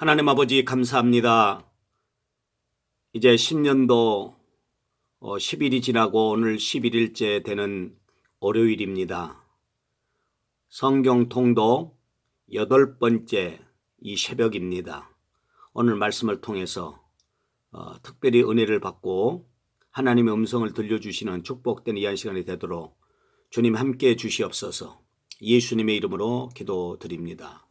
하나님 아버지 감사합니다. 이제 신년도 10일이 지나고 오늘 11일째 되는 월요일입니다. 성경 통독 8번째 이 새벽입니다. 오늘 말씀을 통해서 특별히 은혜를 받고 하나님의 음성을 들려주시는 축복된 이 한 시간이 되도록 주님 함께해 주시옵소서. 예수님의 이름으로 기도드립니다.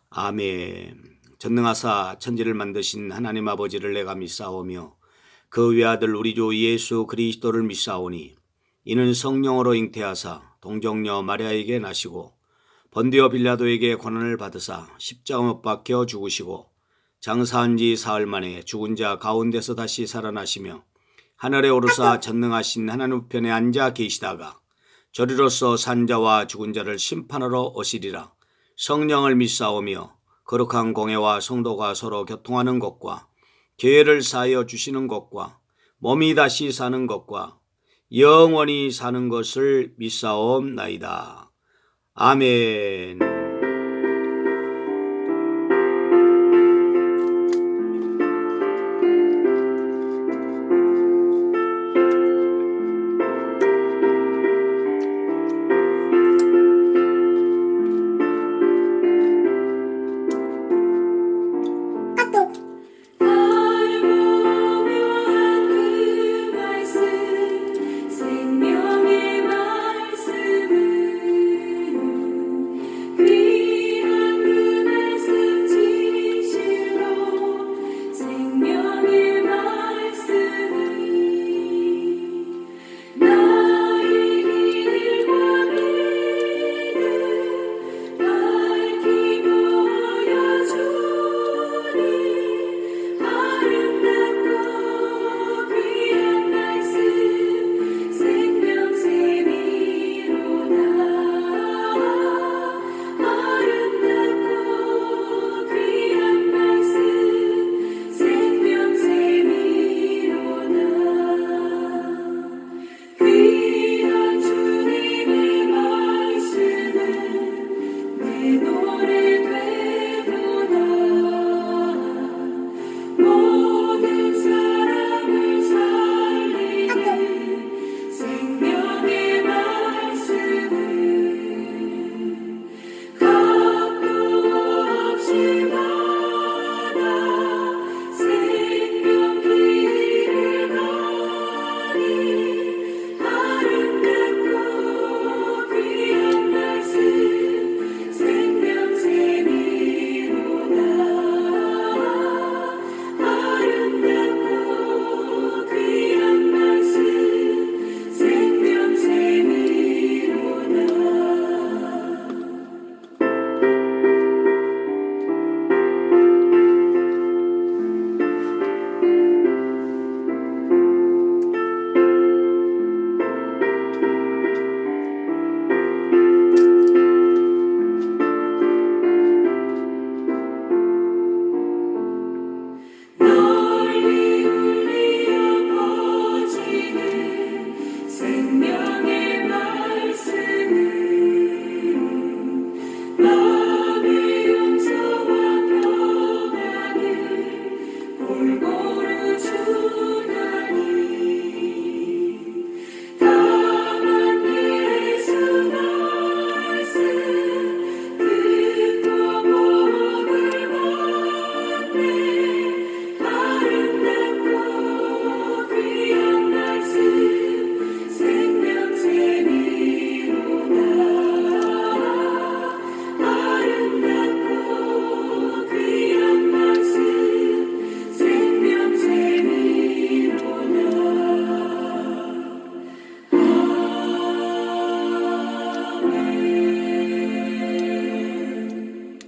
아멘. 전능하사 천지를 만드신 하나님 아버지를 내가 믿사오며 그 외아들 우리 주 예수 그리스도를 믿사오니 이는 성령으로 잉태하사 동정녀 마리아에게 나시고 본디오 빌라도에게 고난을 받으사 십자가 못 박혀 죽으시고 장사한 지 사흘 만에 죽은 자 가운데서 다시 살아나시며 하늘에 오르사 전능하신 하나님 우편에 앉아 계시다가 저리로서 산 자와 죽은 자를 심판하러 오시리라. 성령을 믿사오며 거룩한 공회와 성도가 서로 교통하는 것과 죄를 사하여 주시는 것과 몸이 다시 사는 것과 영원히 사는 것을 믿사옵나이다. 아멘.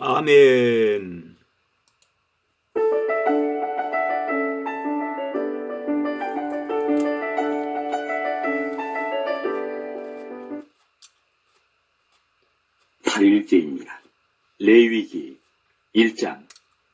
아멘. (8일째입니다) 레위기 1장.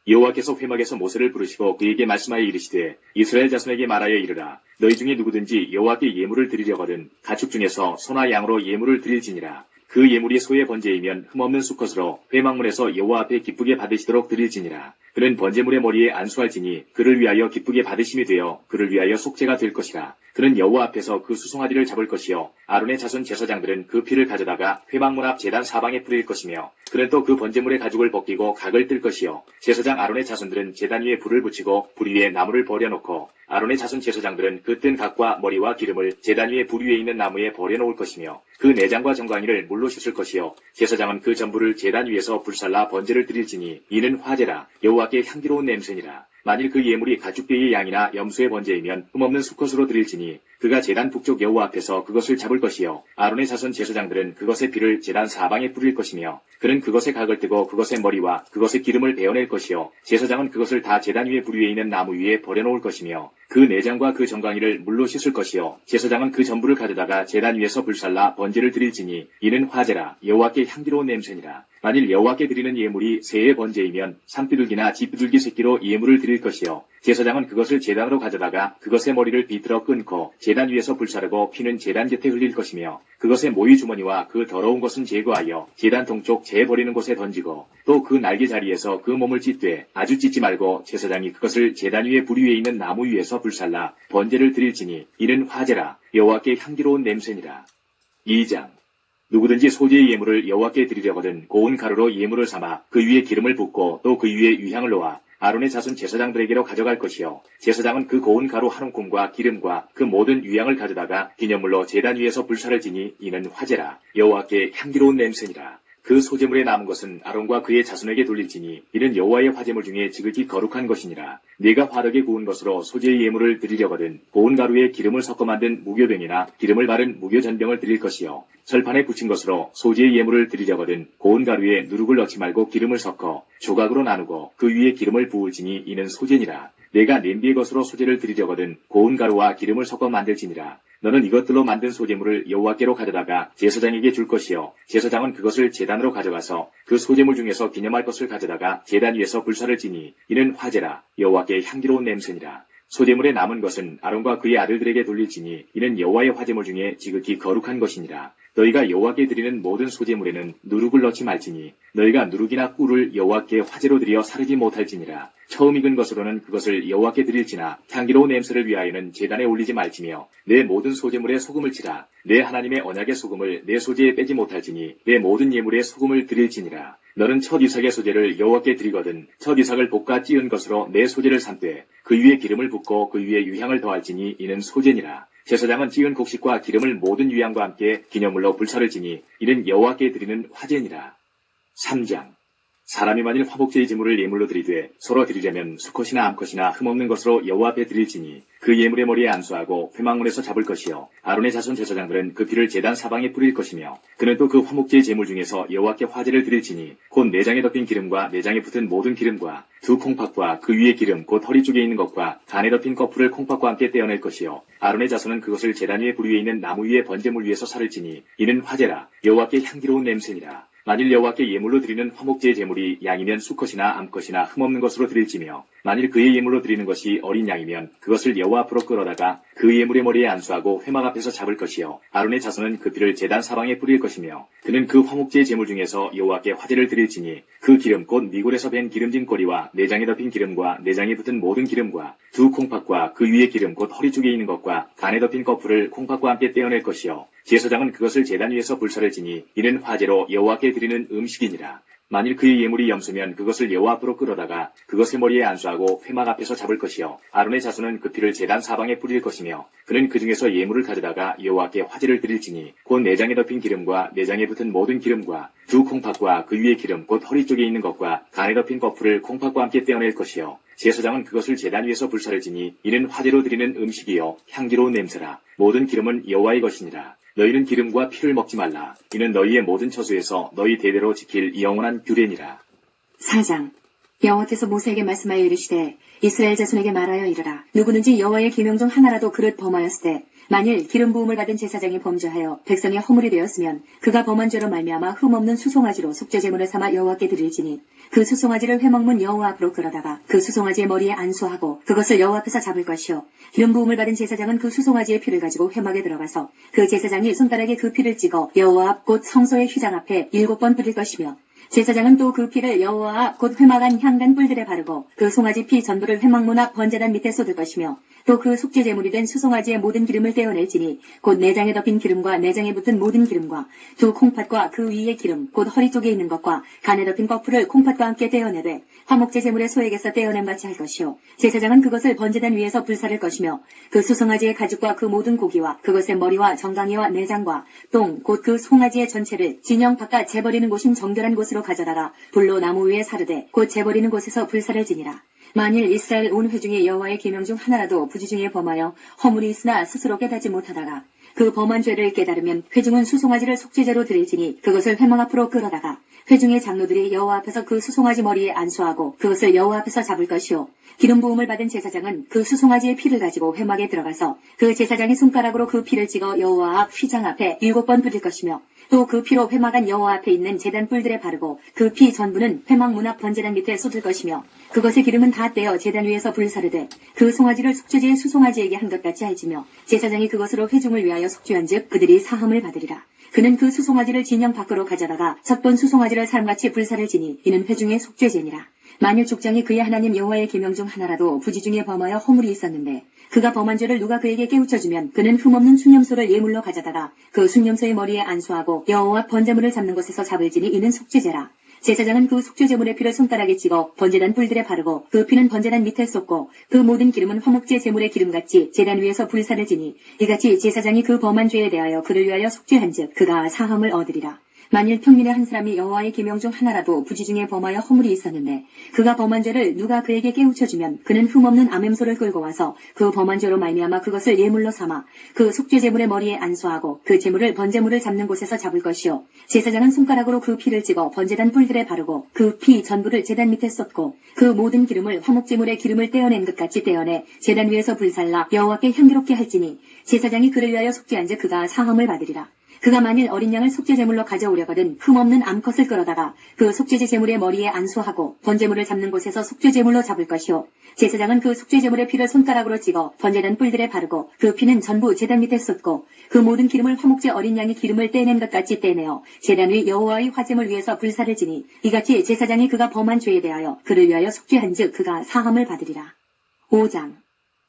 여호와께서 회막에서 모세를 부르시고 그에게 말씀하여 이르시되 이스라엘 자손에게 말하여 이르라. 너희 중에 누구든지 여호와께 예물을 드리려거든 가축 중에서 소나 양으로 예물을 드릴지니라. 그 예물이 소의 번제이면 흠없는 수컷으로 회막문에서 여호와 앞에 기쁘게 받으시도록 드릴지니라. 그는 번제물의 머리에 안수할지니 그를 위하여 기쁘게 받으심이 되어 그를 위하여 속죄가 될 것이라. 그는 여호와 앞에서 그 수송아지를 잡을 것이요 아론의 자손 제사장들은 그 피를 가져다가 회막문 앞 제단 사방에 뿌릴 것이며 그는 또 그 번제물의 가죽을 벗기고 각을 뜰 것이요 제사장 아론의 자손들은 제단 위에 불을 붙이고 불 위에 나무를 버려놓고 아론의 자손 제사장들은 그 뜬 각과 머리와 기름을 제단 위에 불 위에 있는 나무에 버려놓을 것이며 그 내장과 정강이를 물로 씻을 것이요 제사장은 그 전부를 제단 위에서 불살라 번제를 드릴지니 이는 화제라 여호와께 향기로운 냄새니라. 만일 그 예물이 가축배의 양이나 염소의 번제이면 흠없는 수컷으로 드릴지니 그가 제단 북쪽 여호와 앞에서 그것을 잡을 것이요 아론의 자손 제사장들은 그것의 피를 제단 사방에 뿌릴 것이며 그는 그것의 각을 뜨고 그것의 머리와 그것의 기름을 베어낼 것이요 제사장은 그것을 다 제단 위에 불 위에 있는 나무 위에 버려놓을 것이며 그 내장과 그 정강이를 물로 씻을 것이요 제사장은 그 전부를 가져다가 제단 위에서 불살라 번제를 드릴지니 이는 화제라 여호와께 향기로운 냄새니라. 만일 여호와께 드리는 예물이 새의 번제이면 산비둘기나 쥐비둘기 새끼로 예물을 드릴 것이요 제사장은 그것을 제단으로 가져다가 그것의 머리를 비틀어 끊고 제단 위에서 불사르고 피는 제단 곁에 흘릴 것이며 그것의 모이 주머니와 그 더러운 것은 제거하여 제단 동쪽 재 버리는 곳에 던지고 또 그 날개 자리에서 그 몸을 찢되 아주 찢지 말고 제사장이 그것을 제단 위에 불 위에 있는 나무 위에서 불살라 번제를 드릴지니 이는 화제라 여호와께 향기로운 냄새니라. 2장 누구든지 소재의 예물을 여호와께 드리려거든 고운 가루로 예물을 삼아 그 위에 기름을 붓고 또 그 위에 유향을 놓아 아론의 자손 제사장들에게로 가져갈 것이요 제사장은 그 고운 가루 한 움큼과 기름과 그 모든 유향을 가져다가 기념물로 제단 위에서 불사를 지니 이는 화제라 여호와께 향기로운 냄새니라. 그 소재물에 남은 것은 아론과 그의 자손에게 돌릴지니 이는 여호와의 화제물 중에 지극히 거룩한 것이니라. 네가 화덕에 구운 것으로 소재의 예물을 드리려거든 고운 가루에 기름을 섞어 만든 무교병이나 기름을 바른 무교전병을 드릴 것이요 철판에 붙인 것으로 소재의 예물을 드리려거든 고운 가루에 누룩을 넣지 말고 기름을 섞어 조각으로 나누고 그 위에 기름을 부을지니 이는 소재니라. 내가 냄비의 것으로 소재를 드리려거든 고운 가루와 기름을 섞어 만들지니라. 너는 이것들로 만든 소재물을 여호와께로 가져다가 제사장에게 줄 것이요 제사장은 그것을 제단으로 가져가서 그 소재물 중에서 기념할 것을 가져다가 제단 위에서 불사를 지니 이는 화제라 여호와께 향기로운 냄새니라. 소재물에 남은 것은 아론과 그의 아들들에게 돌릴지니 이는 여호와의 화제물 중에 지극히 거룩한 것이니라. 너희가 여호와께 드리는 모든 소재물에는 누룩을 넣지 말지니 너희가 누룩이나 꿀을 여호와께 화제로 드려 사르지 못할지니라. 처음 익은 것으로는 그것을 여호와께 드릴지나 향기로운 냄새를 위하여는 제단에 올리지 말지며 내 모든 소재물에 소금을 치라. 내 하나님의 언약의 소금을 내 소재에 빼지 못할지니 내 모든 예물에 소금을 드릴지니라. 너는 첫 이삭의 소재를 여호와께 드리거든 첫 이삭을 볶아 찌은 것으로 내 소재를 삼되 그 위에 기름을 붓고 그 위에 유향을 더할지니 이는 소재니라. 제사장은 찌은 곡식과 기름을 모든 유향과 함께 기념물로 불사를 지니 이는 여호와께 드리는 화제니라. 3장 사람이 만일 화목제의 제물을 예물로 드리되 서로 드리려면 수컷이나 암컷이나 흠없는 것으로 여호와 앞에 드릴지니 그 예물의 머리에 안수하고 회막문에서 잡을 것이요 아론의 자손 제사장들은 그 피를 제단 사방에 뿌릴 것이며 그는 또 그 화목제의 제물 중에서 여호와께 화제를 드릴지니 곧 내장에 덮인 기름과 내장에 붙은 모든 기름과 두 콩팥과 그 위에 기름 곧 허리 쪽에 있는 것과 간에 덮인 거풀을 콩팥과 함께 떼어낼 것이요 아론의 자손은 그것을 제단 위에 불 위에 있는 나무 위에 번제물 위에서 살을지니 이는 화제라 여호와께 향기로운 냄새니라. 만일 여호와께 예물로 드리는 화목제의 제물이 양이면 수컷이나 암컷이나 흠없는 것으로 드릴지며 만일 그의 예물로 드리는 것이 어린 양이면 그것을 여호와 앞으로 끌어다가 그 예물의 머리에 안수하고 회막 앞에서 잡을 것이요 아론의 자손은 그 피를 제단 사방에 뿌릴 것이며 그는 그 화목제의 제물 중에서 여호와께 화제를 드릴지니 그 기름 곧 미골에서 벤 기름진 꼬리와 내장에 덮인 기름과 내장에 붙은 모든 기름과 두 콩팥과 그 위에 기름 곧 허리 쪽에 있는 것과 간에 덮인 거풀을 콩팥과 함께 떼어낼 것이요 제사장은 그것을 제단 위에서 불사를 지니 이는 화제로 여호와께 드리는 음식이니라. 만일 그의 예물이 염소면 그것을 여호와 앞으로 끌어다가 그것의 머리에 안수하고 회막 앞에서 잡을 것이요 아론의 자손은 그 피를 제단 사방에 뿌릴 것이며 그는 그 중에서 예물을 가져다가 여호와께 화제를 드릴지니 곧 내장에 덮인 기름과 내장에 붙은 모든 기름과 두 콩팥과 그 위에 기름 곧 허리 쪽에 있는 것과 간에 덮인 거풀을 콩팥과 함께 떼어낼 것이요 제사장은 그것을 제단 위에서 불사를 지니 이는 화제로 드리는 음식이요 향기로운 냄새라. 모든 기름은 여호와의 것이니라. 너희는 기름과 피를 먹지 말라. 이는 너희의 모든 처소에서 너희 대대로 지킬 영원한 규례니라. 4장 여호와께서 모세에게 말씀하여 이르시되 이스라엘 자손에게 말하여 이르라. 누구든지 여호와의 계명 중 하나라도 그릇 범하였을 때 만일 기름 부음을 받은 제사장이 범죄하여 백성의 허물이 되었으면 그가 범한 죄로 말미암아 흠없는 수송아지로 속죄제물을 삼아 여호와께 드릴지니 그 수송아지를 회막문 여호와 앞으로 끌어다가 그 수송아지의 머리에 안수하고 그것을 여호와 앞에서 잡을 것이요 기름 부음을 받은 제사장은 그 수송아지의 피를 가지고 회막에 들어가서 그 제사장이 손가락에 그 피를 찍어 여호와 앞 곧 성소의 휘장 앞에 7번 뿌릴 것이며 제사장은 또 그 피를 여호와 앞 곧 회막 안 향단 뿔들에 바르고 그 송아지 피 전부를 회막문 앞 번제단 밑에 쏟을 것이며 또 그 속죄제물이 된 수송아지의 모든 기름을 떼어낼지니 곧 내장에 덮인 기름과 내장에 붙은 모든 기름과 두 콩팥과 그 위의 기름 곧 허리 쪽에 있는 것과 간에 덮인 거풀을 콩팥과 함께 떼어내되 화목제 제물의 소액에서 떼어냄 같이 할 것이요 제사장은 그것을 번제단 위에서 불사를 것이며 그 수송아지의 가죽과 그 모든 고기와 그것의 머리와 정강이와 내장과 똥 곧 그 송아지의 전체를 진영 바깥 재버리는 곳인 정결한 곳으로 가져다가 불로 나무 위에 사르되 곧 재버리는 곳에서 불사를 지니라. 만일 이스라엘 온 회중이 여호와의 계명 중 하나라도 부지 중에 범하여 허물이 있으나 스스로 깨닫지 못하다가 그 범한 죄를 깨달으면 회중은 수송아지를 속죄제로 드릴지니 그것을 회막 앞으로 끌어다가 회중의 장로들이 여호와 앞에서 그 수송아지 머리에 안수하고 그것을 여호와 앞에서 잡을 것이요 기름 부음을 받은 제사장은 그 수송아지의 피를 가지고 회막에 들어가서 그 제사장의 손가락으로 그 피를 찍어 여호와 앞 휘장 앞에 7번 뿌릴 것이며 또 그 피로 회막 안 여호와 앞에 있는 제단 뿔들에 바르고 그 피 전부는 회막 문 앞 번제단 밑에 쏟을 것이며 그것의 기름은 다 떼어 제단 위에서 불사르되 그 송아지를 속죄제의 수송아지에게 한 것 같이 할지며 제사장이 그것으로 회중을 위하여 속죄한즉 그들이 사함을 받으리라. 그는 그 수송아지를 진영 밖으로 가져다가 첫 번 수송아지를 사람같이 불사를 지니 이는 회중의 속죄제니라. 만일 족장이 그의 하나님 여호와의 계명 중 하나라도 부지 중에 범하여 허물이 있었는데 그가 범한 죄를 누가 그에게 깨우쳐주면 그는 흠없는 순념소를 예물로 가져다가 그 순념소의 머리에 안수하고 여호와 번제물을 잡는 곳에서 잡을지니 이는 속죄제라. 제사장은 그 속죄제물의 피를 손가락에 찍어 번제단 뿔들에 바르고 그 피는 번제단 밑에 쏟고 그 모든 기름은 화목제 제물의 기름같이 제단 위에서 불사를 지니 이같이 제사장이 그 범한 죄에 대하여 그를 위하여 속죄한즉 그가 사함을 얻으리라. 만일 평민의 한 사람이 여호와의 계명 중 하나라도 부지 중에 범하여 허물이 있었는데 그가 범한 죄를 누가 그에게 깨우쳐주면 그는 흠없는 암염소를 끌고 와서 그 범한 죄로 말미암아 그것을 예물로 삼아 그 속죄제물의 머리에 안수하고 그 제물을 번제물을 잡는 곳에서 잡을 것이요 제사장은 손가락으로 그 피를 찍어 번제단 뿔들에 바르고 그 피 전부를 제단 밑에 쏟고 그 모든 기름을 화목제물의 기름을 떼어낸 것 같이 떼어내 제단 위에서 불살라 여호와께 향기롭게 할지니 제사장이 그를 위하여 속죄한즉 그가 사함을 받으리라. 그가 만일 어린 양을 속죄제물로 가져오려거든 흠없는 암컷을 끌어다가 그 속죄제 제물의 머리에 안수하고 번제물을 잡는 곳에서 속죄제물로 잡을 것이요 제사장은 그 속죄제물의 피를 손가락으로 찍어 번제단 뿔들에 바르고 그 피는 전부 제단 밑에 쏟고 그 모든 기름을 화목제 어린 양이 기름을 떼낸 것 같이 떼내어 제단 위 여호와의 화제물 위에서 불사를 지니 이같이 제사장이 그가 범한 죄에 대하여 그를 위하여 속죄한즉 그가 사함을 받으리라. 5장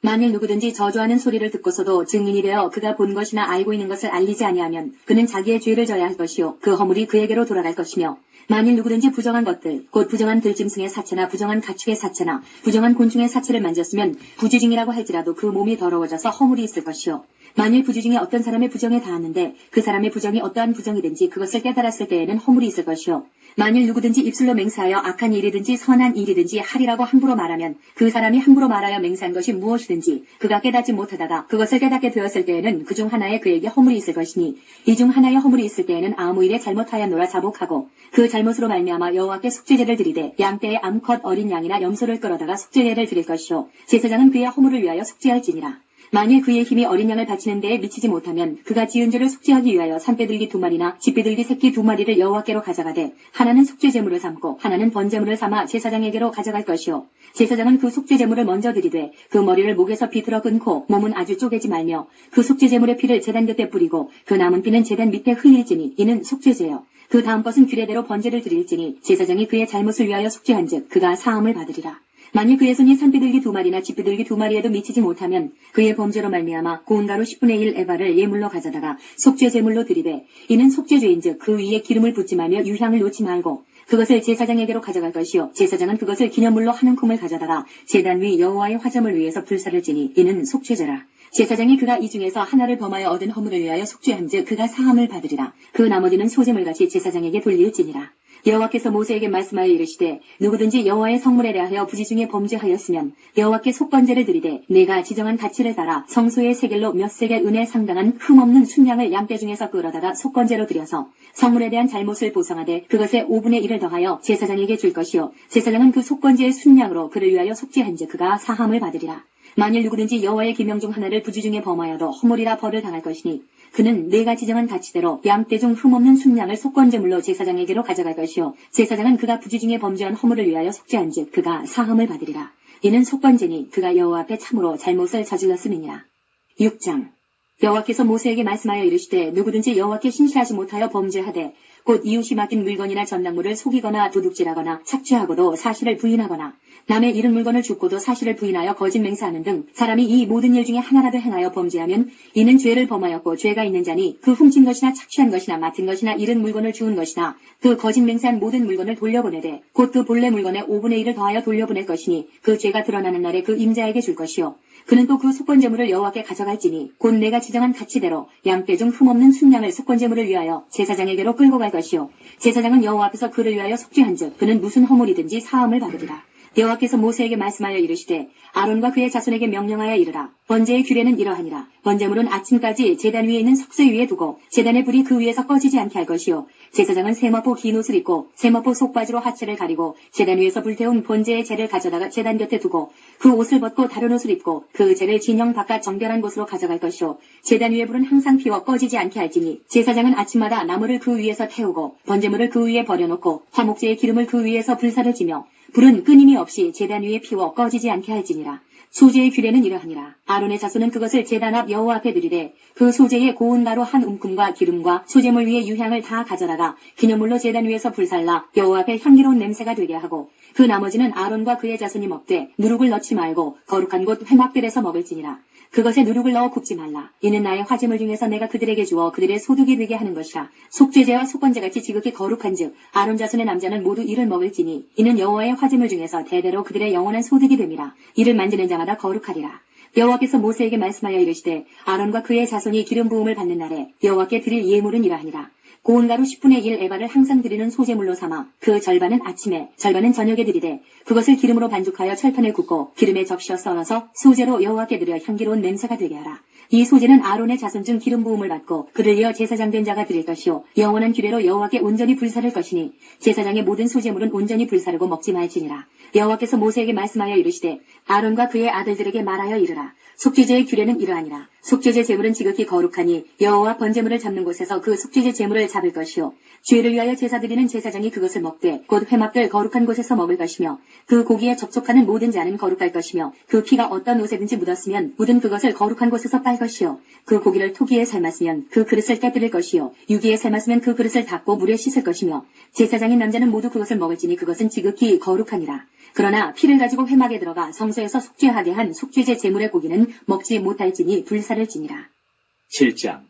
만일 누구든지 저주하는 소리를 듣고서도 증인이 되어 그가 본 것이나 알고 있는 것을 알리지 아니하면 그는 자기의 죄를 져야 할 것이요 그 허물이 그에게로 돌아갈 것이며 만일 누구든지 부정한 것들 곧 부정한 들짐승의 사체나 부정한 가축의 사체나 부정한 곤충의 사체를 만졌으면 부지중이라고 할지라도 그 몸이 더러워져서 허물이 있을 것이요 만일 부지 중에 어떤 사람의 부정에 닿았는데 그 사람의 부정이 어떠한 부정이든지 그것을 깨달았을 때에는 허물이 있을 것이요 만일 누구든지 입술로 맹세하여 악한 일이든지 선한 일이든지 하리라고 함부로 말하면 그 사람이 함부로 말하여 맹세한 것이 무엇이든지 그가 깨닫지 못하다가 그것을 깨닫게 되었을 때에는 그 중 하나에 그에게 허물이 있을 것이니 이 중 하나의 허물이 있을 때에는 아무 일에 잘못하였노라 자복하고 그 잘못으로 말미암아 여호와께 속죄제를 드리되 양떼의 암컷 어린 양이나 염소를 끌어다가 속죄제를 드릴 것이요 제사장은 그의 허물을 위하여 속죄할지니라. 만일 그의 힘이 어린 양을 바치는 데에 미치지 못하면 그가 지은 죄를 속죄하기 위하여 산빼들기 2마리나 쥐빼들기 새끼 2마리를 여호와께로 가져가되 하나는 속죄제물을 삼고 하나는 번제물을 삼아 제사장에게로 가져갈 것이요 제사장은 그 속죄제물을 먼저 드리되 그 머리를 목에서 비틀어 끊고 몸은 아주 쪼개지 말며 그 속죄제물의 피를 제단 곁에 뿌리고 그 남은 피는 제단 밑에 흘릴지니 이는 속죄제요 그 다음 것은 규례대로 번제를 드릴지니 제사장이 그의 잘못을 위하여 속죄한즉 그가 사함을 받으리라. 만일 그의 손이 산비둘기 2마리나 쥐비둘기 2마리에도 미치지 못하면 그의 범죄로 말미암아 고운 가루 10분의 1 에바를 예물로 가져다가 속죄 제물로 드리되 이는 속죄죄인즉 그 위에 기름을 붓지 말며 유향을 놓지 말고 그것을 제사장에게로 가져갈 것이요 제사장은 그것을 기념물로 한 움큼을 가져다가 제단 위 여호와의 화점을 위해서 불사를 지니 이는 속죄제라. 제사장이 그가 이 중에서 하나를 범하여 얻은 허물을 위하여 속죄한즉 그가 사함을 받으리라. 그 나머지는 소제물같이 제사장에게 돌릴지니라. 여호와께서 모세에게 말씀하여 이르시되 누구든지 여호와의 성물에 대하여 부지 중에 범죄하였으면 여호와께 속건제를 드리되 내가 지정한 가치를 따라 성소의 세겔로 몇 세겔 은에 상당한 흠없는 순양을 양떼 중에서 끌어다가 속건제로 드려서 성물에 대한 잘못을 보상하되 그것의 5분의 1을 더하여 제사장에게 줄 것이요 제사장은 그 속건제의 순양으로 그를 위하여 속죄한즉 그가 사함을 받으리라. 만일 누구든지 여호와의 계명 중 하나를 부주 중에 범하여도 허물이라 벌을 당할 것이니 그는 내가 지정한 가치대로 양떼 중 흠없는 순양을 속건제물로 제사장에게로 가져갈 것이요 제사장은 그가 부주 중에 범죄한 허물을 위하여 속죄한즉 그가 사함을 받으리라. 이는 속건제니 그가 여호와 앞에 참으로 잘못을 저질렀음이니라. 6장 여호와께서 모세에게 말씀하여 이르시되 누구든지 여호와께 신실하지 못하여 범죄하되 곧 이웃이 맡긴 물건이나 전당물을 속이거나 도둑질하거나 착취하고도 사실을 부인하거나 남의 잃은 물건을 줍고도 사실을 부인하여 거짓 맹세하는 등 사람이 이 모든 일 중에 하나라도 행하여 범죄하면 이는 죄를 범하였고 죄가 있는 자니 그 훔친 것이나 착취한 것이나 맡은 것이나 잃은 물건을 주운 것이나 그 거짓 맹세한 모든 물건을 돌려보내되 곧 그 본래 물건의 5분의 1을 더하여 돌려보낼 것이니 그 죄가 드러나는 날에 그 임자에게 줄 것이요 그는 또 그 속건제물을 여호와께 가져갈지니 곧 내가 지정한 가치대로 양떼 중 흠없는 순양을 속건제물을 위하여 제사장에게로 끌고 갈 것이요 제사장은 여호와 앞에서 그를 위하여 속죄한즉 그는 무슨 허물이든지 사함을 받으리라. 여호와께서 모세에게 말씀하여 이르시되 아론과 그의 자손에게 명령하여 이르라. 번제의 규례는 이러하니라. 번제물은 아침까지 제단 위에 있는 석쇠 위에 두고 제단의 불이 그 위에서 꺼지지 않게 할 것이요 제사장은 세마포 긴 옷을 입고 세마포 속바지로 하체를 가리고 제단 위에서 불태운 번제의 재를 가져다가 제단 곁에 두고 그 옷을 벗고 다른 옷을 입고 그 재를 진영 바깥 정결한 곳으로 가져갈 것이요 제단 위에 불은 항상 피워 꺼지지 않게 할지니 제사장은 아침마다 나무를 그 위에서 태우고 번제물을 그 위에 버려놓고 화목제의 기름을 그 위에서 불사를 지며 불은 끊임이 없이 제단 위에 피워 꺼지지 않게 할지니라. 소제의 규례는 이러하니라. 아론의 자손은 그것을 제단 앞 여호와 앞에 드리되 그 소제의 고운 가루 한 움큼과 기름과 소제물 위에 유향을 다 가져다가 기념물로 제단 위에서 불살라 여호와 앞에 향기로운 냄새가 되게 하고 그 나머지는 아론과 그의 자손이 먹되 누룩을 넣지 말고 거룩한 곳 회막들에서 먹을지니라. 그것에 누룩을 넣어 굽지 말라. 이는 나의 화제물 중에서 내가 그들에게 주어 그들의 소득이 되게 하는 것이라. 속죄제와 속건제같이 지극히 거룩한즉 아론 자손의 남자는 모두 이를 먹을지니 이는 여호와의 화제물 중에서 대대로 그들의 영원한 소득이 됨이라. 이를 만지는 자마다 거룩하리라. 여호와께서 모세에게 말씀하여 이르시되 아론과 그의 자손이 기름 부음을 받는 날에 여호와께 드릴 예물은 이러하니라. 고운 가루 10분의 1 에바를 항상 드리는 소제물로 삼아 그 절반은 아침에 절반은 저녁에 드리되 그것을 기름으로 반죽하여 철판에 굽고 기름에 적셔 썰어서 소제로 여호와께 드려 향기로운 냄새가 되게 하라. 이 소제는 아론의 자손 중 기름 부음을 받고 그를 이어 제사장 된 자가 드릴 것이요 영원한 규례로 여호와께 온전히 불사를 것이니 제사장의 모든 소제물은 온전히 불사르고 먹지 말지니라. 여호와께서 모세에게 말씀하여 이르시되 아론과 그의 아들들에게 말하여 이르라. 속죄제의 규례는 이러하니라. 속죄제 제물은 지극히 거룩하니 여호와 번제물을 잡는 곳에서 그 속죄제 제물을 잡을 것이요 죄를 위하여 제사 드리는 제사장이 그것을 먹되 곧 회막들 거룩한 곳에서 먹을 것이며 그 고기에 접촉하는 모든 자는 거룩할 것이며 그 피가 어떤 옷에든지 묻었으면 묻은 그것을 거룩한 곳에서 빨 것이요 그 고기를 토기에 삶았으면 그 그릇을 깨뜨릴 것이요 유기에 삶았으면 그 그릇을 닦고 물에 씻을 것이며 제사장인 남자는 모두 그것을 먹을지니 그것은 지극히 거룩하니라. 그러나 피를 가지고 회막에 들어가 성소에서 속죄하게 한 속죄제 제물의 고기는 먹지 못할지니 불사를지니라. 7장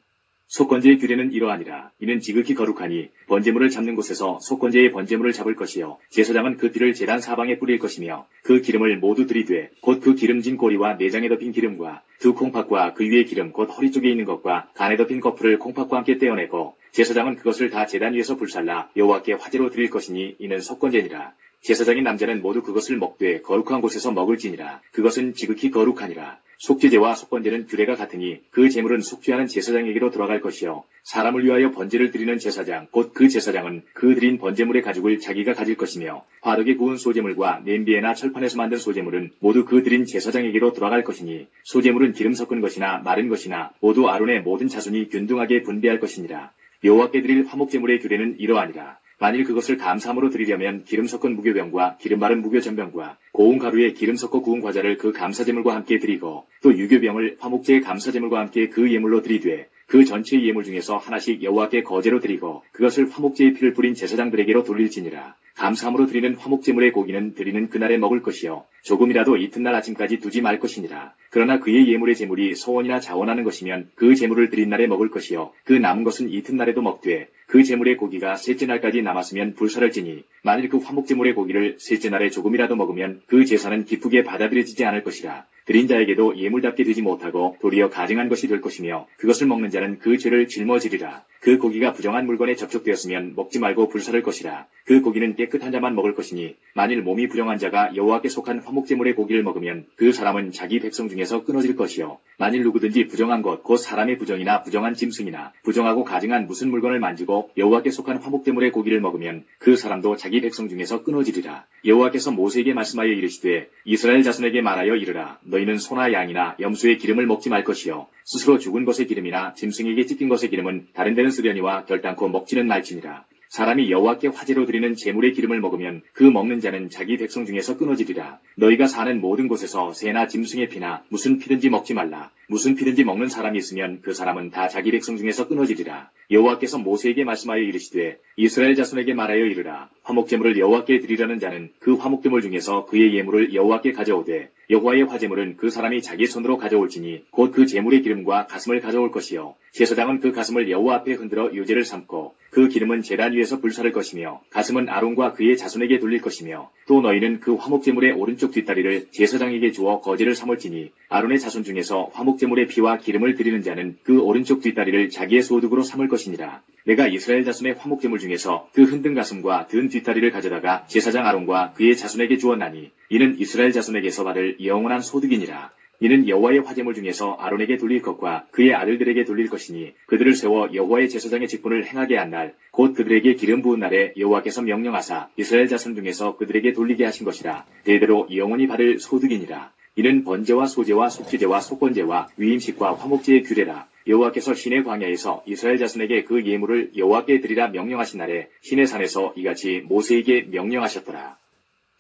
속건제의 규례는 이러하니라. 이는 지극히 거룩하니 번제물을 잡는 곳에서 속건제의 번제물을 잡을 것이요 제사장은 그 피를 제단 사방에 뿌릴 것이며 그 기름을 모두 들이되 곧 그 기름진 꼬리와 내장에 덮인 기름과 두 콩팥과 그 위에 기름 곧 허리 쪽에 있는 것과 간에 덮인 거풀을 콩팥과 함께 떼어내고 제사장은 그것을 다 제단 위에서 불살라 여호와께 화제로 드릴 것이니 이는 속건제니라. 제사장인 남자는 모두 그것을 먹되 거룩한 곳에서 먹을지니라. 그것은 지극히 거룩하니라. 속죄제와 속건제는 규례가 같으니 그 제물은 속죄하는 제사장에게로 돌아갈 것이요 사람을 위하여 번제를 드리는 제사장 곧 그 제사장은 그 드린 번제물의 가죽을 자기가 가질 것이며 화덕에 구운 소제물과 냄비에나 철판에서 만든 소제물은 모두 그 드린 제사장에게로 돌아갈 것이니 소제물은 기름 섞은 것이나 마른 것이나 모두 아론의 모든 자손이 균등하게 분배할 것이니라. 여호와께 드릴 화목제물의 규례는 이러하니라. 만일 그것을 감사함으로 드리려면 기름 섞은 무교병과 기름 바른 무교전병과 고운 가루에 기름 섞어 구운 과자를 그 감사제물과 함께 드리고 또 유교병을 화목제의 감사제물과 함께 그 예물로 드리되 그 전체의 예물 중에서 하나씩 여호와께 거제로 드리고 그것을 화목제의 피를 뿌린 제사장들에게로 돌릴지니라. 감사함으로 드리는 화목제물의 고기는 드리는 그날에 먹을 것이요 조금이라도 이튿날 아침까지 두지 말 것이니라. 그러나 그의 예물의 제물이 소원이나 자원하는 것이면 그 제물을 드린 날에 먹을 것이요 그 남은 것은 이튿날에도 먹되 그 제물의 고기가 셋째 날까지 남았으면 불사를지니 만일 그 화목제물의 고기를 셋째 날에 조금이라도 먹으면 그 제사는 기쁘게 받아들여지지 않을 것이라. 드린 자에게도 예물답게 되지 못하고 도리어 가증한 것이 될 것이며 그것을 먹는 자는 그 죄를 짊어지리라. 그 고기가 부정한 물건에 접촉되었으면 먹지 말고 불사를 것이라. 그 고기는 깨끗한 자만 먹을 것이니 만일 몸이 부정한 자가 여호와께 속한 화목제물의 고기를 먹으면 그 사람은 자기 백성 중에서 끊어질 것이요. 만일 누구든지 부정한 것 곧 사람의 부정이나 부정한 짐승이나 부정하고 가증한 무슨 물건을 만지고 여호와께 속한 화목제물의 고기를 먹으면 그 사람도 자기 백성 중에서 끊어지리라. 여호와께서 모세에게 말씀하여 이르시되 이스라엘 자손에게 말하여 이르라. 너희는 소나 양이나 염소의 기름을 먹지 말 것이요 스스로 죽은 것의 기름이나 짐승에게 찢긴 것의 기름은 다른 데는 쓰려니와 결단코 먹지는 말지니라. 사람이 여호와께 화제로 드리는 제물의 기름을 먹으면 그 먹는 자는 자기 백성 중에서 끊어지리라. 너희가 사는 모든 곳에서 새나 짐승의 피나 무슨 피든지 먹지 말라. 무슨 피든지 먹는 사람이 있으면 그 사람은 다 자기 백성 중에서 끊어지리라. 여호와께서 모세에게 말씀하여 이르시되 이스라엘 자손에게 말하여 이르라. 화목제물을 여호와께 드리려는 자는 그 화목제물 중에서 그의 예물을 여호와께 가져오되 여호와의 화제물은 그 사람이 자기 손으로 가져올지니 곧 그 제물의 기름과 가슴을 가져올 것이요 제사장은 그 가슴을 여호와 앞에 흔들어 유제를 삼고 그 기름은 제단 위에서 불사를 것이며 가슴은 아론과 그의 자손에게 돌릴 것이며 또 너희는 그 화목제물의 오른쪽 뒷다리를 제사장에게 주어 거제를 삼을지니 아론의 자손 중에서 화목제물의 피와 기름을 드리는 자는 그 오른쪽 뒷다리를 자기의 소득으로 삼을 것이니라. 내가 이스라엘 자손의 화목제물 중에서 그 흔든 가슴과 든 뒷다리를 가져다가 제사장 아론과 그의 자손에게 주었나니 이는 이스라엘 자손에게서 받을 영원한 소득이니라. 이는 여호와의 화제물 중에서 아론에게 돌릴 것과 그의 아들들에게 돌릴 것이니 그들을 세워 여호와의 제사장의 직분을 행하게 한 날 곧 그들에게 기름 부은 날에 여호와께서 명령하사 이스라엘 자손 중에서 그들에게 돌리게 하신 것이라. 대대로 영원히 받을 소득이니라. 이는 번제와 소제와 속죄제와 속건제와 위임식과 화목제의 규례라. 여호와께서 시내 광야에서 이스라엘 자손에게 그 예물을 여호와께 드리라 명령하신 날에 시내 산에서 이같이 모세에게 명령하셨더라.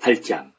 8장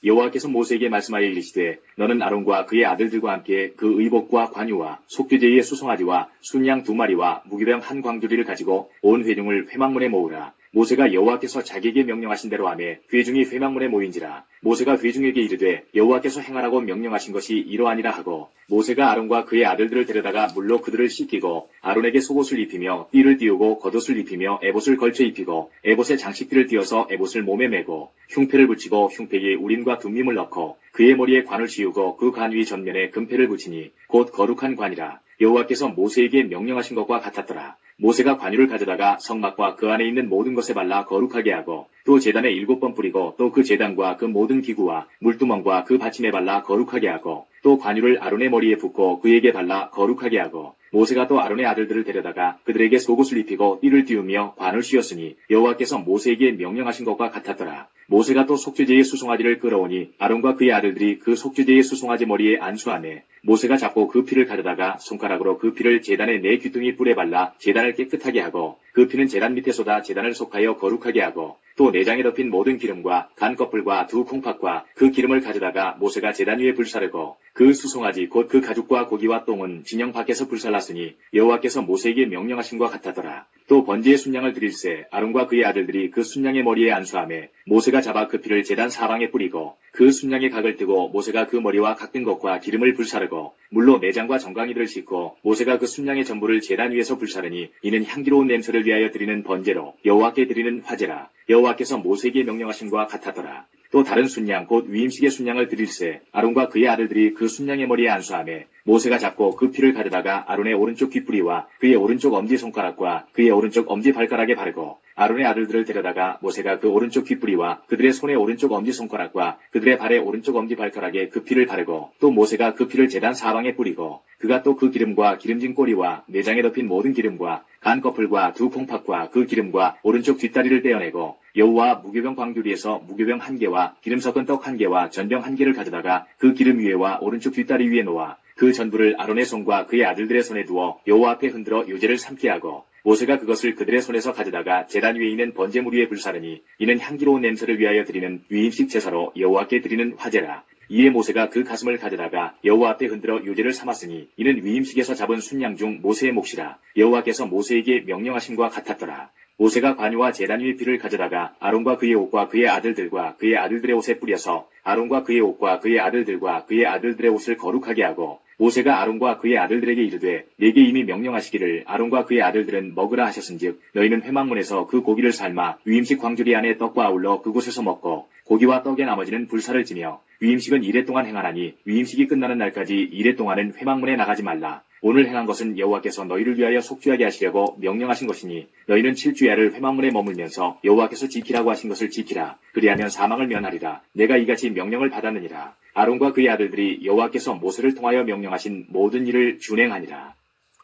여호와께서 모세에게 말씀하여 이르시되 너는 아론과 그의 아들들과 함께 그 의복과 관유와 속죄제의 수송아지와 순양 2마리와 무기병 한 광주리를 가지고 온 회중을 회막문에 모으라. 모세가 여호와께서 자기에게 명령하신 대로 하매 회중이 회막문에 모인지라. 모세가 회중에게 이르되 여호와께서 행하라고 명령하신 것이 이러하니라 하고 모세가 아론과 그의 아들들을 데려다가 물로 그들을 씻기고 아론에게 속옷을 입히며 띠를 띠우고 겉옷을 입히며 에봇을 걸쳐 입히고 에봇에 장식띠를 띠어서 에봇을 몸에 메고 흉패를 붙이고 흉패에 우림과 둠밈을 넣고 그의 머리에 관을 씌우고 그 관 위 전면에 금패를 붙이니 곧 거룩한 관이라. 여호와께서 모세에게 명령하신 것과 같았더라. 모세가 관유를 가져다가 성막과 그 안에 있는 모든 것에 발라 거룩하게 하고 또 제단에 7번 뿌리고 또 그 제단과 그 모든 기구와 물두멍과 그 받침에 발라 거룩하게 하고 또 관유를 아론의 머리에 붓고 그에게 발라 거룩하게 하고 모세가 또 아론의 아들들을 데려다가 그들에게 속옷을 입히고 띠를 띠우며 관을 씌웠으니 여호와께서 모세에게 명령하신 것과 같았더라. 모세가 또 속죄제의 수송아지를 끌어오니 아론과 그의 아들들이 그 속죄제의 수송아지 머리에 안수하매 모세가 잡고 그 피를 가져다가 손가락으로 그 피를 제단의 4귀퉁이 뿔에 발라 제단을 깨끗하게 하고 그 피는 제단 밑에 쏟아 제단을 속하여 거룩하게 하고 또 내장에 덮인 모든 기름과 간 껍질과 2 콩팥과 그 기름을 가져다가 모세가 제단 위에 불사르고 그 수송아지 곧 그 가죽과 고기와 똥은 진영 밖에서 불살랐으니 여호와께서 모세에게 명령하신 것 같았더라. 또 번제의 순양을 드릴새 아론과 그의 아들들이 그 순양의 머리에 안수하매 모세가 잡아 그 피를 제단 사방에 뿌리고 그 순양의 각을 뜨고 모세가 그 머리와 각든 것과 기름을 불사르고 물로 내장과 정강이들을 씻고 모세가 그 순양의 전부를 제단 위에서 불사르니 이는 향기로운 냄새를 위하여 드리는 번제로 여호와께 드리는 화제라. 여호와께서 모세에게 명령하신 것 같았더라. 또 다른 순양 곧 위임식의 순양을 드릴새 아론과 그의 아들들이 그 순양의 머리에 안수하매 모세가 잡고 그 피를 가져다가 아론의 오른쪽 귓뿌리와 그의 오른쪽 엄지손가락과 그의 오른쪽 엄지발가락에 바르고 아론의 아들들을 데려다가 모세가 그 오른쪽 귓뿌리와 그들의 손의 오른쪽 엄지손가락과 그들의 발의 오른쪽 엄지발가락에 그 피를 바르고 또 모세가 그 피를 제단 사방에 뿌리고 그가 또 그 기름과 기름진 꼬리와 내장에 덮인 모든 기름과 간 껍질과 2 콩팥과 그 기름과 오른쪽 뒷다리를 떼어내고 여호와 무교병 광주리에서 무교병 1개와 기름 섞은 떡 1개와 전병 1개를 가져다가 그 기름 위에와 오른쪽 뒷다리 위에 놓아 그 전부를 아론의 손과 그의 아들들의 손에 두어 여호와 앞에 흔들어 유제를 삼게 하고 모세가 그것을 그들의 손에서 가져다가 제단 위에 있는 번제물 위에 불사르니 이는 향기로운 냄새를 위하여 드리는 위임식 제사로 여호와께 드리는 화제라. 이에 모세가 그 가슴을 가져다가 여호와 앞에 흔들어 유제를 삼았으니 이는 위임식에서 잡은 순양 중 모세의 몫이라. 여호와께서 모세에게 명령하신 것 같았더라. 모세가 관유와 제단 위의 피를 가져다가 아론과 그의 옷과 그의 아들들과 그의 아들들의 옷에 뿌려서 아론과 그의 옷과 그의 아들들과 그의 아들들의 옷을 거룩하게 하고 모세가 아론과 그의 아들들에게 이르되 내게 이미 명령하시기를 아론과 그의 아들들은 먹으라 하셨은즉 너희는 회막문에서 그 고기를 삶아 위임식 광주리 안에 떡과 아울러 그곳에서 먹고 고기와 떡의 나머지는 불사를 지며 위임식은 2일 동안 행하나니 위임식이 끝나는 날까지 2일 동안은 회막문에 나가지 말라. 오늘 행한 것은 여호와께서 너희를 위하여 속죄하게 하시려고 명령하신 것이니 너희는 7주야를 회막문에 머물면서 여호와께서 지키라고 하신 것을 지키라. 그리하면 사망을 면하리라. 내가 이같이 명령을 받았느니라. 아론과 그의 아들들이 여호와께서 모세를 통하여 명령하신 모든 일을 준행하니라.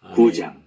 아멘. 9장.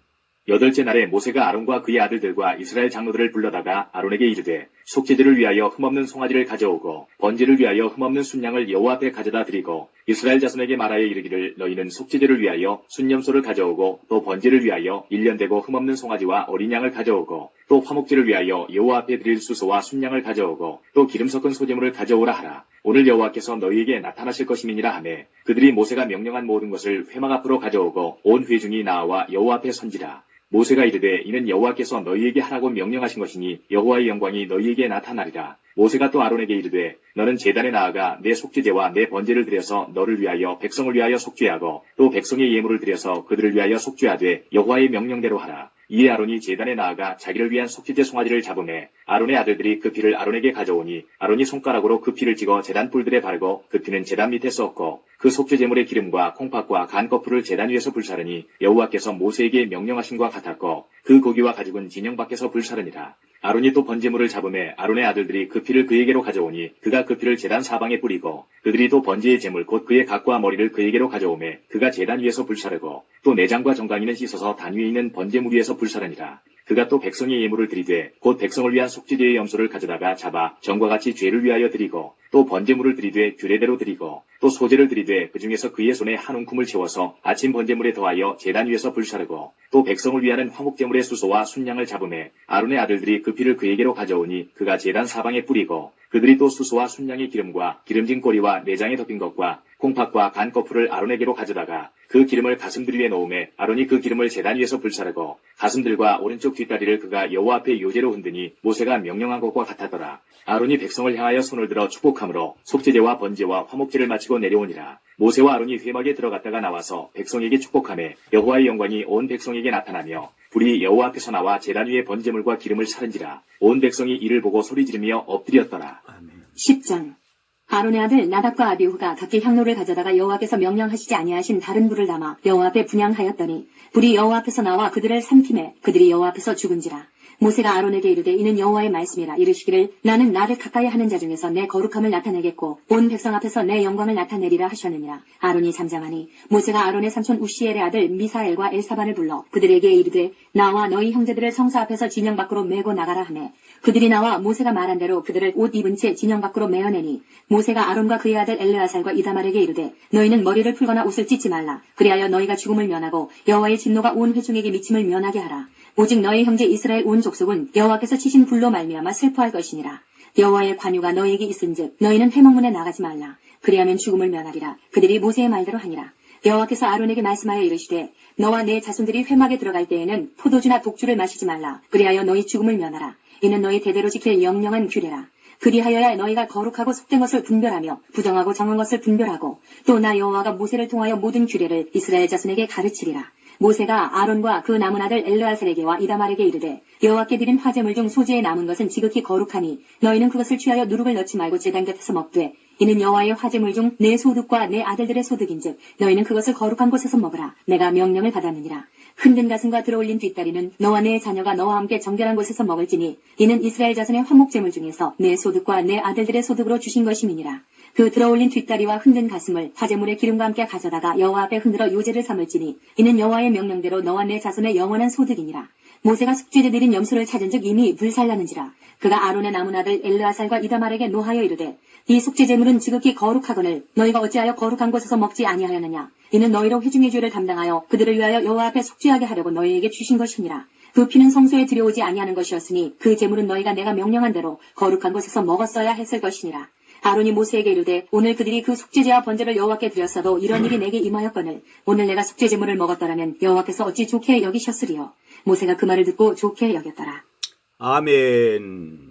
여덟째 날에 모세가 아론과 그의 아들들과 이스라엘 장로들을 불러다가 아론에게 이르되 속죄제를 위하여 흠없는 송아지를 가져오고 번제를 위하여 흠없는 순양을 여호와 앞에 가져다 드리고 이스라엘 자손에게 말하여 이르기를 너희는 속죄제를 위하여 순염소를 가져오고 또 번제를 위하여 1년 되고 흠없는 송아지와 어린 양을 가져오고 또 화목제를 위하여 여호와 앞에 드릴 수소와 순양을 가져오고 또 기름 섞은 소제물을 가져오라 하라. 오늘 여호와께서 너희에게 나타나실 것임이니라 하매 그들이 모세가 명령한 모든 것을 회막 앞으로 가져오고 온 회중이 나와 여호와 앞에 선지라. 모세가 이르되 이는 여호와께서 너희에게 하라고 명령하신 것이니 여호와의 영광이 너희에게 나타나리라. 모세가 또 아론에게 이르되 너는 제단에 나아가 내 속죄제와 내 번제를 드려서 너를 위하여 백성을 위하여 속죄하고 또 백성의 예물을 드려서 그들을 위하여 속죄하되 여호와의 명령대로 하라. 이에 아론이 제단에 나아가 자기를 위한 속죄제 송아지를 잡으매 아론의 아들들이 그 피를 아론에게 가져오니 아론이 손가락으로 그 피를 찍어 제단 뿔들에 바르고 그 피는 제단 밑에 썩고 그 속죄제물의 기름과 콩팥과 간 거풀을 제단 위에서 불사르니 여호와께서 모세에게 명령하신 것 같았고 그 고기와 가죽은 진영 밖에서 불사르니라. 아론이 또 번제물을 잡으매 아론의 아들들이 그 피를 그에게로 가져오니 그가 그 피를 제단 사방에 뿌리고 그들이 또 번제의 제물 곧 그의 각과 머리를 그에게로 가져오매 그가 제단 위에서 불사르고 또 내장과 정강이는 씻어서 단 위에 있는 번제물 위에서 불사르니라. 그가 또 백성의 예물을 드리되 곧 백성을 위한 속죄제의 염소를 가져다가 잡아 전과 같이 죄를 위하여 드리고 또 번제물을 드리되 규례대로 드리고 또 소제를 드리되 그 중에서 그의 손에 한 움큼을 채워서 아침 번제물에 더하여 제단 위에서 불사르고 또 백성을 위하는 화목제물의 수소와 순양을 잡으매 아론의 아들들이 그 피를 그에게로 가져오니 그가 제단 사방에 뿌리고 그들이 또 수소와 순양의 기름과 기름진 꼬리와 내장에 덮인 것과 콩팥과 간 거풀을 아론에게로 가져다가 그 기름을 가슴들 위에 놓음에 아론이 그 기름을 제단 위에서 불사르고 가슴들과 오른쪽 뒷다리를 그가 여호와 앞에 요제로 흔드니 모세가 명령한 것과 같았더라. 아론이 백성을 향하여 손을 들어 축복함으로 속죄제와 번제와 화목제를 마치고 내려오니라. 모세와 아론이 회막에 들어갔다가 나와서 백성에게 축복하매 여호와의 영광이 온 백성에게 나타나며 불이 여호와 앞에서 나와 제단 위에 번제물과 기름을 사른지라. 온 백성이 이를 보고 소리 지르며 엎드렸더라. 아멘. 10장. 아론의 아들 나답과 아비후가 각기 향로를 가져다가 여호와께서 명령하시지 아니하신 다른 불을 담아 여호와 앞에 분향하였더니 불이 여호와 앞에서 나와 그들을 삼키매 그들이 여호와 앞에서 죽은지라. 모세가 아론에게 이르되 이는 여호와의 말씀이라. 이르시기를 나는 나를 가까이 하는 자 중에서 내 거룩함을 나타내겠고 온 백성 앞에서 내 영광을 나타내리라 하셨느니라. 아론이 잠잠하니 모세가 아론의 삼촌 우시엘의 아들 미사엘과 엘사반을 불러 그들에게 이르되 나와 너희 형제들을 성소 앞에서 진영 밖으로 메고 나가라 하매 그들이 나와 모세가 말한 대로 그들을 옷 입은 채 진영 밖으로 메어내니 모세가 아론과 그의 아들 엘르아살과 이다말에게 이르되 너희는 머리를 풀거나 옷을 찢지 말라. 그리하여 너희가 죽음을 면하고 여호와의 진노가 온 회중에게 미침을 면하게 하라. 오직 너희 형제 이스라엘 온 족속은 여호와께서 치신 불로 말미암아 슬퍼할 것이니라. 여호와의 관유가 너희에게 있은즉 너희는 회막문에 나가지 말라. 그리하면 죽음을 면하리라. 그들이 모세의 말대로 하니라. 여호와께서 아론에게 말씀하여 이르시되 너와 내 자손들이 회막에 들어갈 때에는 포도주나 독주를 마시지 말라. 그리하여 너희 죽음을 면하라. 이는 너희 대대로 지킬 영영한 규례라. 그리하여야 너희가 거룩하고 속된 것을 분별하며 부정하고 정한 것을 분별하고 또 나 여호와가 모세를 통하여 모든 규례를 이스라엘 자손에게 가르치리라. 모세가 아론과 그 남은 아들 엘르아셀에게와 이다말에게 이르되 여호와께 드린 화제물 중 소지에 남은 것은 지극히 거룩하니 너희는 그것을 취하여 누룩을 넣지 말고 제단 곁에서 먹되 이는 여호와의 화제물 중 내 소득과 내 아들들의 소득인즉 너희는 그것을 거룩한 곳에서 먹으라. 내가 명령을 받았느니라. 흔든 가슴과 들어올린 뒷다리는 너와 내 자녀가 너와 함께 정결한 곳에서 먹을지니 이는 이스라엘 자손의 화목제물 중에서 내 소득과 내 아들들의 소득으로 주신 것임이니라. 그 들어올린 뒷다리와 흔든 가슴을 화제물의 기름과 함께 가져다가 여호와 앞에 흔들어 요제를 삼을지니 이는 여호와의 명령대로 너와 내 자손의 영원한 소득이니라. 모세가 속죄제 드린 염소를 찾은즉 이미 불살랐는지라. 그가 아론의 남은 아들 엘르아살과 이다말에게 노하여 이르되 이 속죄제물은 지극히 거룩하거늘 너희가 어찌하여 거룩한 곳에서 먹지 아니하였느냐. 이는 너희로 회중의 죄를 담당하여 그들을 위하여 여호와 앞에 속죄하게 하려고 너희에게 주신 것이니라. 그 피는 성소에 들여오지 아니하는 것이었으니 그 제물은 너희가 내가 명령한 대로 거룩한 곳에서 먹었어야 했을 것이니라. 아론이 모세에게 이르되 오늘 그들이 그 속죄제와 번제를 여호와께 드렸어도 이런 일이 내게 임하였거늘 오늘 내가 속죄제물을 먹었더라면 여호와께서 어찌 좋게 여기셨으리요. 모세가 그 말을 듣고 좋게 여겼더라. 아멘.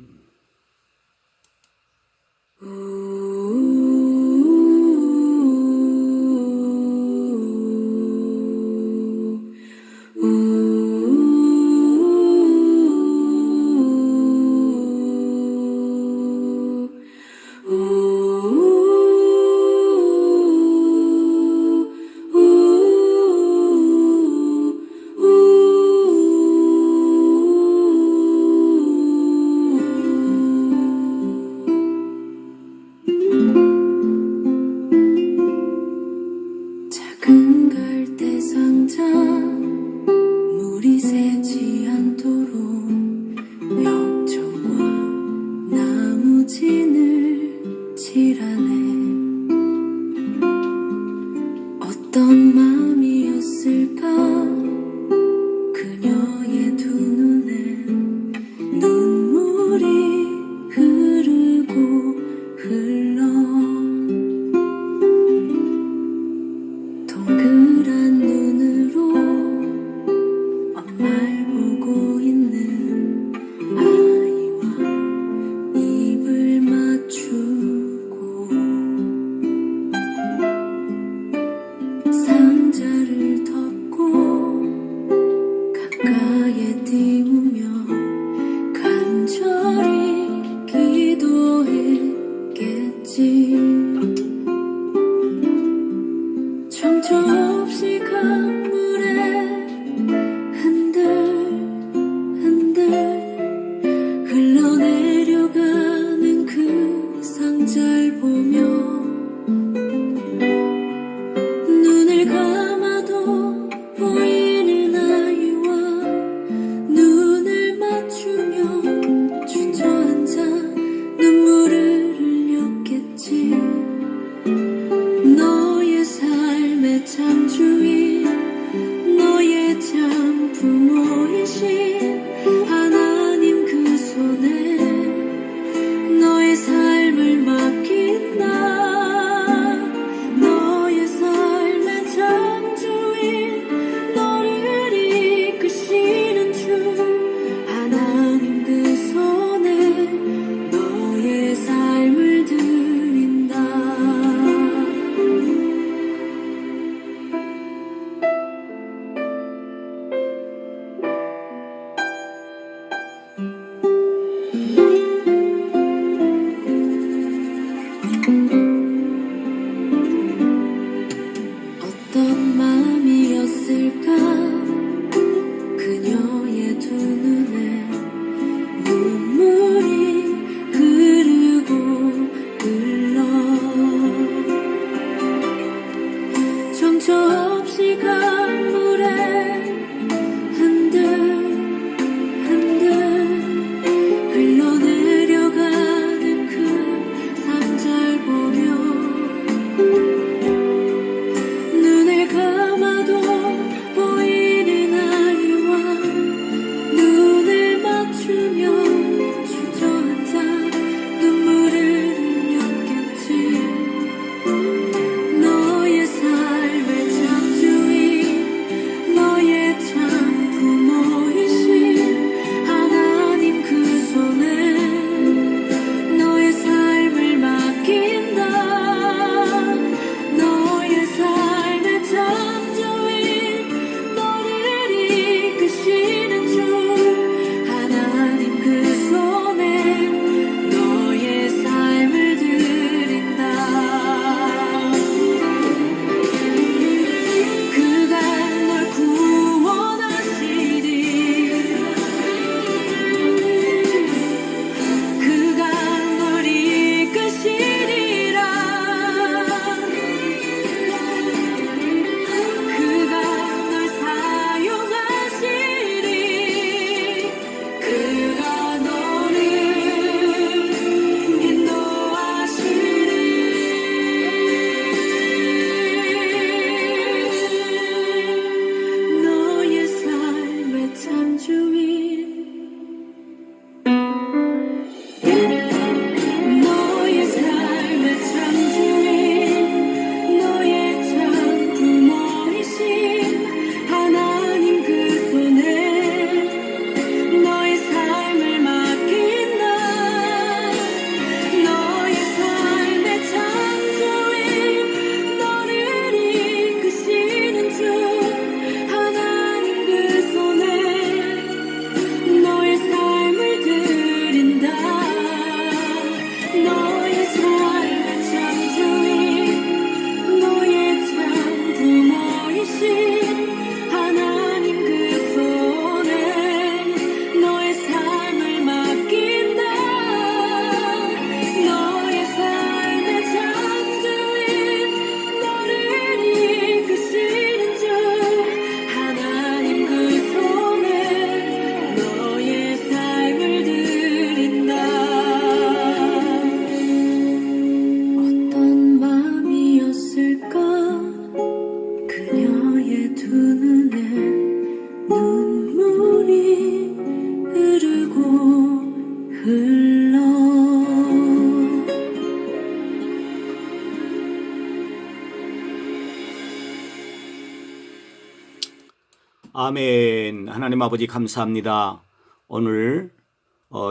아멘. 하나님 아버지 감사합니다. 오늘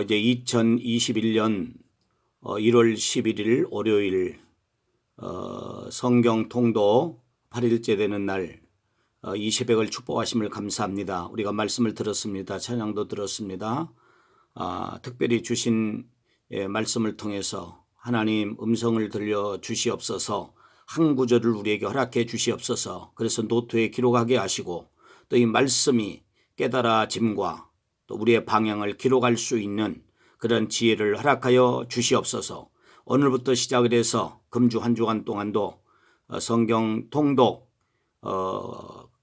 이제 2021년 1월 11일 월요일 성경 통도 8일째 되는 날 이 새벽을 축복하심을 감사합니다. 우리가 말씀을 들었습니다. 찬양도 들었습니다. 특별히 주신 말씀을 통해서 하나님 음성을 들려 주시옵소서. 한 구절을 우리에게 허락해 주시옵소서. 그래서 노트에 기록하게 하시고 또 이 말씀이 깨달아짐과 또 우리의 방향을 기록할 수 있는 그런 지혜를 허락하여 주시옵소서. 오늘부터 시작을 해서 금주 한 주간 동안도 성경 통독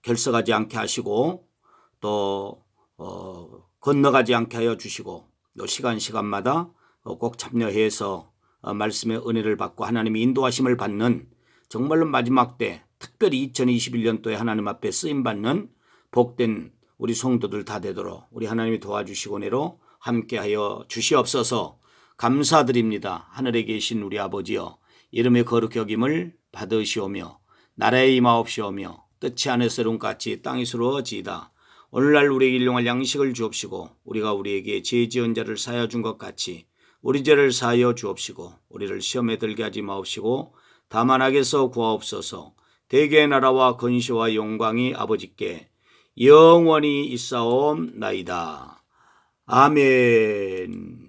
결석하지 않게 하시고 또 건너가지 않게 하여 주시고 또 시간마다 꼭 참여해서 말씀의 은혜를 받고 하나님의 인도하심을 받는 정말로 마지막 때 특별히 2021년도에 하나님 앞에 쓰임받는 복된 우리 성도들 다 되도록 우리 하나님이 도와주시고 내로 함께하여 주시옵소서. 감사드립니다. 하늘에 계신 우리 아버지여, 이름의 거룩 여김을 받으시오며 나라에 임하옵시오며 뜻이 하늘에서 이룬같이 땅에 이루어지이다. 오늘날 우리에게 일용할 양식을 주옵시고 우리가 우리에게 죄 지은 자를 사하여 준 것 같이 우리 죄를 사하여 주옵시고 우리를 시험에 들게 하지 마옵시고 다만 악에서 구하옵소서. 대개의 나라와 건시와 영광이 아버지께 영원히 있사옵나이다. 아멘.